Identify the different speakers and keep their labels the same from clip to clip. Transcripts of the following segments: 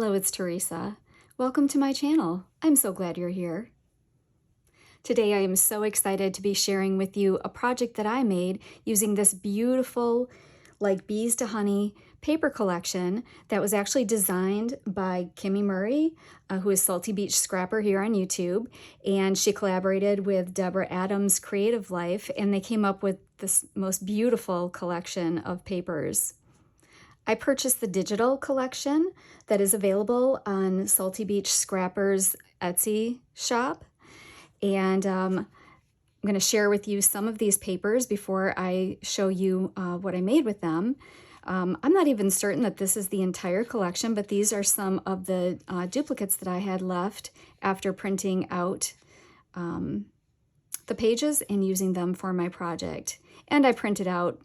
Speaker 1: Hello, it's Theresa. Welcome to my channel. I'm so glad you're here. Today I am so excited to be sharing with you a project that I made using this beautiful, like bees to honey, paper collection that was actually designed by Kimmy Murray, who is Salty Beach Scrapper here on YouTube, and she collaborated with Deborah Adams' Creative Life, and they came up with this most beautiful collection of papers. I purchased the digital collection that is available on Salty Beach Scrapper's Etsy shop, and I'm going to share with you some of these papers before I show you what I made with them. I'm not even certain that this is the entire collection, but these are some of the duplicates that I had left after printing out the pages and using them for my project. And I printed out,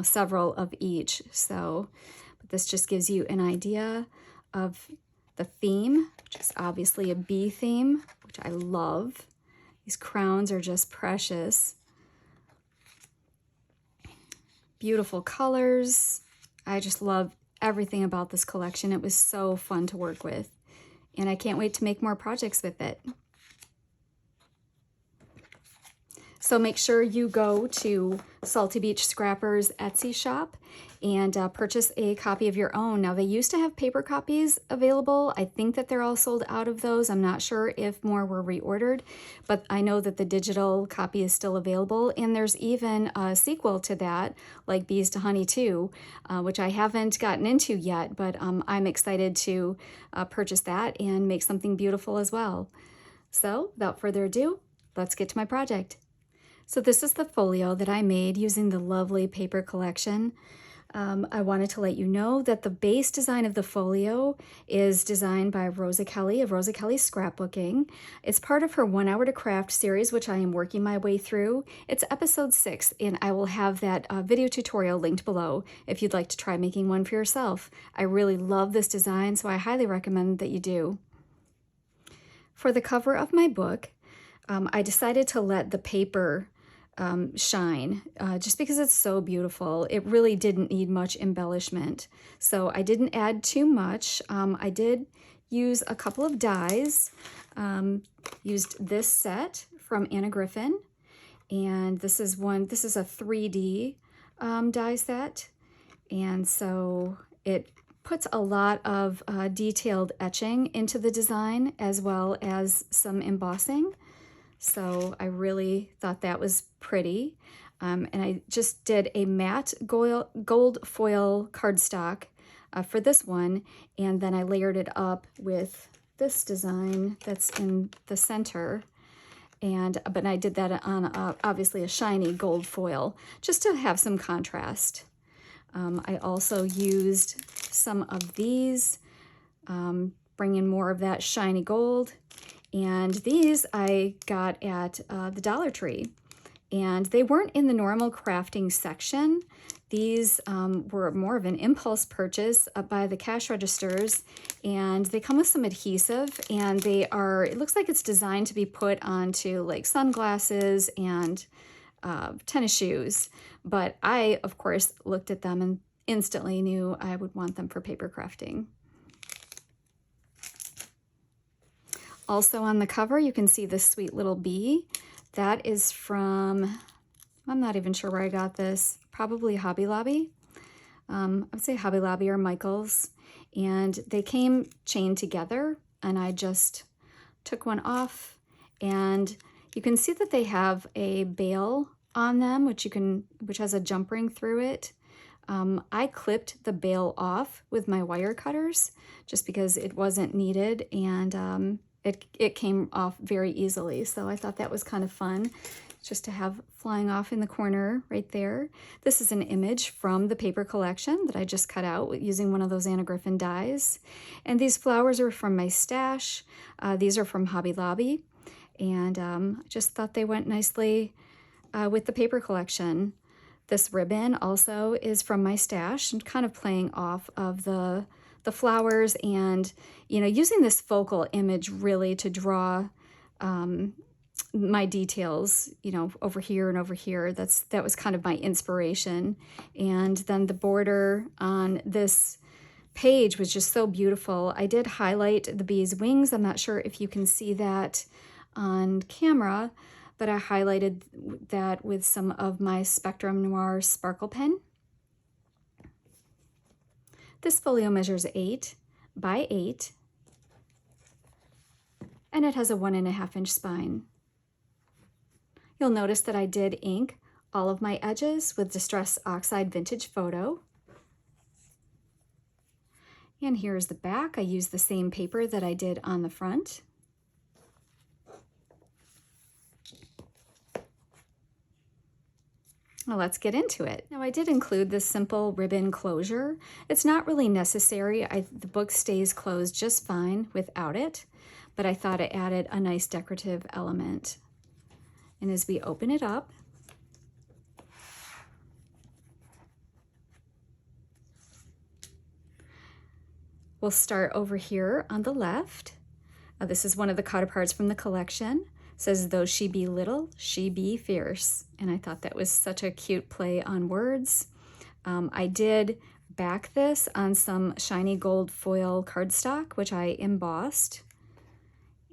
Speaker 1: several of each. But this just gives you an idea of the theme, which is obviously a bee theme, which I love. These crowns are just precious. Beautiful colors. I just love everything about this collection. It was so fun to work with, and I can't wait to make more projects with it. So make sure you go to Salty Beach Scrapper's Etsy shop and purchase a copy of your own. Now, they used to have paper copies available. I think that they're all sold out of those. I'm not sure if more were reordered, but I know that the digital copy is still available. And there's even a sequel to that, like Bees to Honey 2, which I haven't gotten into yet, but I'm excited to purchase that and make something beautiful as well. So without further ado, let's get to my project. So this is the folio that I made using the lovely paper collection. I wanted to let you know that the base design of the folio is designed by Rosa Kelly of Rosa Kelly Scrapbooking. It's part of her 1 Hour to Craft series, which I am working my way through. It's episode 6, and I will have that video tutorial linked below if you'd like to try making one for yourself. I really love this design, so I highly recommend that you do. For the cover of my book, I decided to let the paper shine just because it's so beautiful. It really didn't need much embellishment, so I didn't add too much. I did use a couple of dies. Used this set from Anna Griffin, and this is a 3D die set, and so it puts a lot of detailed etching into the design as well as some embossing. So I really thought that was pretty. And I just did a matte gold foil cardstock for this one. And then I layered it up with this design that's in the center. But I did that on obviously a shiny gold foil just to have some contrast. I also used some of these, bringing more of that shiny gold. And these I got at the Dollar Tree, and they weren't in the normal crafting section. These were more of an impulse purchase by the cash registers, and they come with some adhesive, and it looks like it's designed to be put onto like sunglasses and tennis shoes. But I, of course, looked at them and instantly knew I would want them for paper crafting. Also on the cover, you can see this sweet little bee. That is from, I'm not even sure where I got this, probably Hobby Lobby. I would say Hobby Lobby or Michael's. And they came chained together, and I just took one off. And you can see that they have a bail on them, which has a jump ring through it. I clipped the bail off with my wire cutters just because it wasn't needed, and it came off very easily. So I thought that was kind of fun just to have flying off in the corner right there. This is an image from the paper collection that I just cut out using one of those Anna Griffin dies. And these flowers are from my stash. These are from Hobby Lobby. And I just thought they went nicely with the paper collection. This ribbon also is from my stash and kind of playing off of the flowers, and using this focal image really to draw my details, over here and over here. That was kind of my inspiration. And then the border on this page was just so beautiful. I did highlight the bee's wings. I'm not sure if you can see that on camera, but I highlighted that with some of my Spectrum Noir sparkle pen. This folio measures 8 by 8, and it has a 1.5-inch spine. You'll notice that I did ink all of my edges with Distress Oxide Vintage Photo. And here's the back. I used the same paper that I did on the front. Well, let's get into it. Now, I did include this simple ribbon closure. It's not really necessary. The book stays closed just fine without it, but I thought it added a nice decorative element. And as we open it up, we'll start over here on the left. This is one of the cut aparts from the collection. It says, though she be little, she be fierce. And I thought that was such a cute play on words. I did back this on some shiny gold foil cardstock, which I embossed.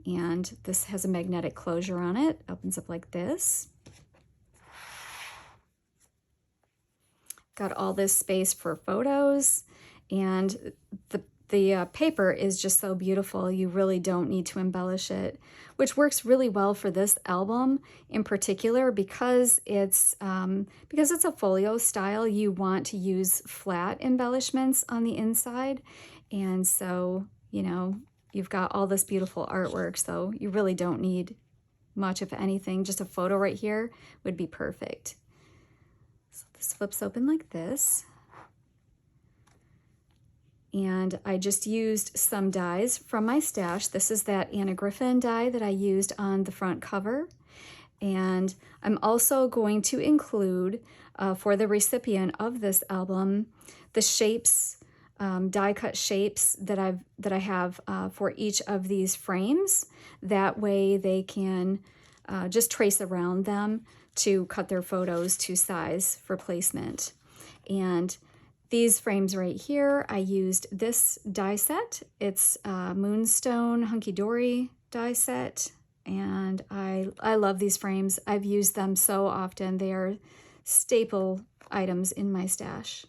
Speaker 1: And this has a magnetic closure on it. Opens up like this. Got all this space for photos, and the paper is just so beautiful. You really don't need to embellish it, which works really well for this album in particular because it's a folio style. You want to use flat embellishments on the inside, and so you've got all this beautiful artwork. So you really don't need much, if anything. Just a photo right here would be perfect. So this flips open like this. And I just used some dies from my stash. This is that Anna Griffin die that I used on the front cover. And I'm also going to include, for the recipient of this album, the shapes, die-cut shapes that I have for each of these frames. That way they can just trace around them to cut their photos to size for placement. And these frames right here, I used this die set. It's Moonstone Hunky Dory die set, and I love these frames. I've used them so often. They are staple items in my stash.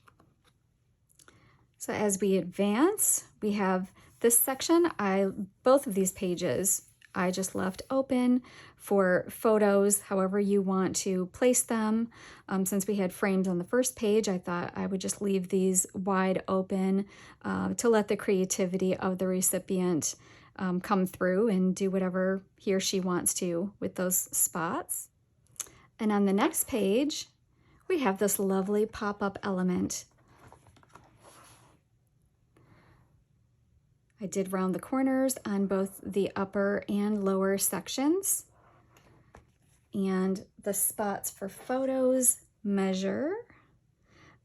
Speaker 1: So as we advance, we have this section. Both of these pages I just left open for photos, however you want to place them. Since we had frames on the first page, I thought I would just leave these wide open to let the creativity of the recipient come through and do whatever he or she wants to with those spots. And on the next page, we have this lovely pop-up element. I did round the corners on both the upper and lower sections. And the spots for photos measure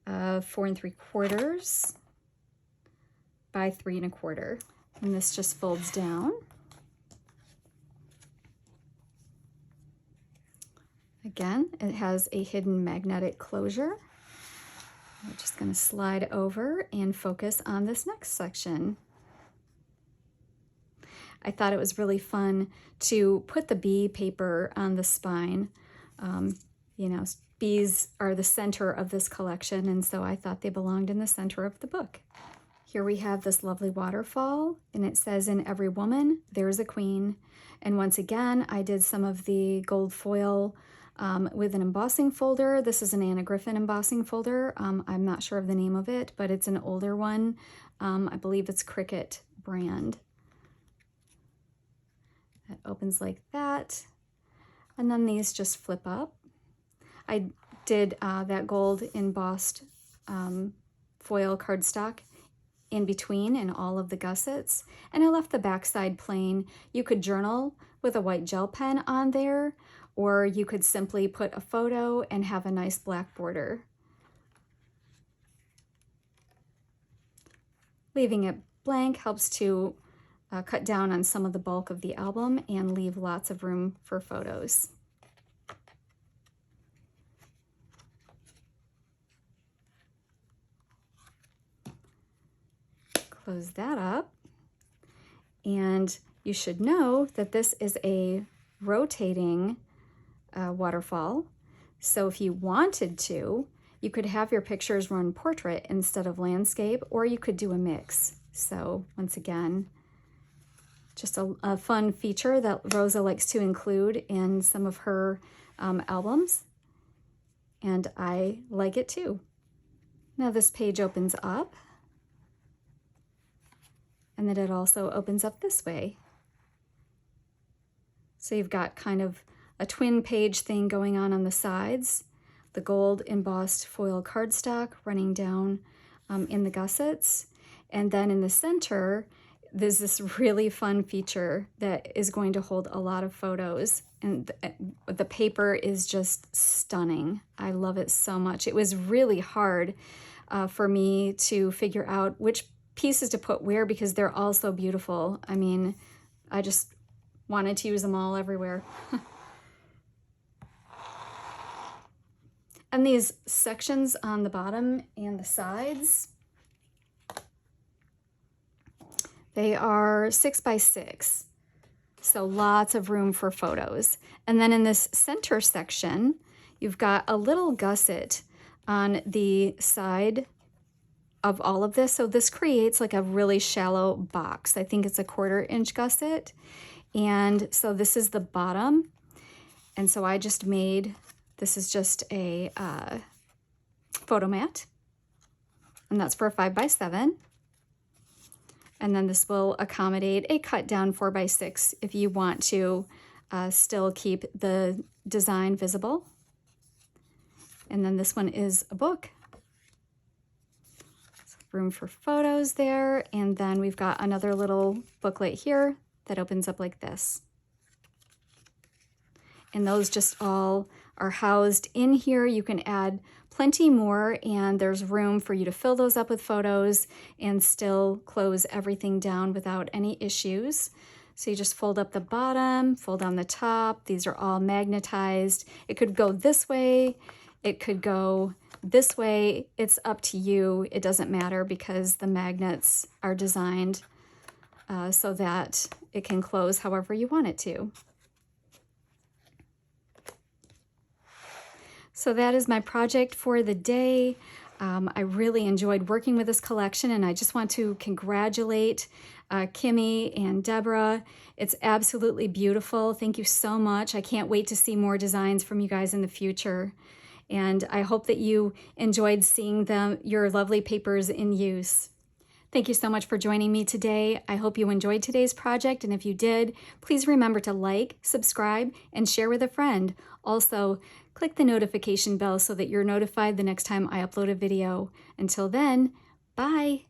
Speaker 1: 4 3/4 by 3 1/4. And this just folds down. Again, it has a hidden magnetic closure. We're just going to slide over and focus on this next section. I thought it was really fun to put the bee paper on the spine. Bees are the center of this collection, and so I thought they belonged in the center of the book. Here we have this lovely waterfall, and it says, "In every woman, there is a queen." And once again, I did some of the gold foil with an embossing folder. This is an Anna Griffin embossing folder. I'm not sure of the name of it, but it's an older one. I believe it's Cricut brand. It opens like that, and then these just flip up. I did that gold embossed foil cardstock in between in all of the gussets, and I left the backside plain. You could journal with a white gel pen on there, or you could simply put a photo and have a nice black border. Leaving it blank helps to cut down on some of the bulk of the album and leave lots of room for photos. close that up. And you should know that this is a rotating waterfall. So if you wanted to, you could have your pictures run portrait instead of landscape, or you could do a mix. So once again, just a fun feature that Rosa likes to include in some of her albums. And I like it too. Now this page opens up, and then it also opens up this way. So you've got kind of a twin page thing going on the sides, the gold embossed foil cardstock running down in the gussets. And then in the center, there's this really fun feature that is going to hold a lot of photos. And the paper is just stunning. I love it so much. It was really hard for me to figure out which pieces to put where because they're all so beautiful. I mean, I just wanted to use them all everywhere. And these sections on the bottom and the sides, they are 6 by 6. So lots of room for photos. And then in this center section, you've got a little gusset on the side of all of this. So this creates like a really shallow box. I think it's a 1/4 inch gusset. And so this is the bottom. And so I just made, this is just a photo mat. And that's for a 5 by 7. And then this will accommodate a cut down 4 by 6 if you want to still keep the design visible. And then this one is a book. So room for photos there. And then we've got another little booklet here that opens up like this. And those just all are housed in here. You can add plenty more, and there's room for you to fill those up with photos and still close everything down without any issues. So you just fold up the bottom, fold on the top. These are all magnetized. It could go this way. It could go this way. It's up to you. It doesn't matter because the magnets are designed so that it can close however you want it to. So that is my project for the day. I really enjoyed working with this collection, and I just want to congratulate Kimmy and Deborah. It's absolutely beautiful. Thank you so much. I can't wait to see more designs from you guys in the future. And I hope that you enjoyed seeing your lovely papers in use. Thank you so much for joining me today. I hope you enjoyed today's project, and if you did, please remember to like, subscribe, and share with a friend. Also, click the notification bell so that you're notified the next time I upload a video. Until then, bye!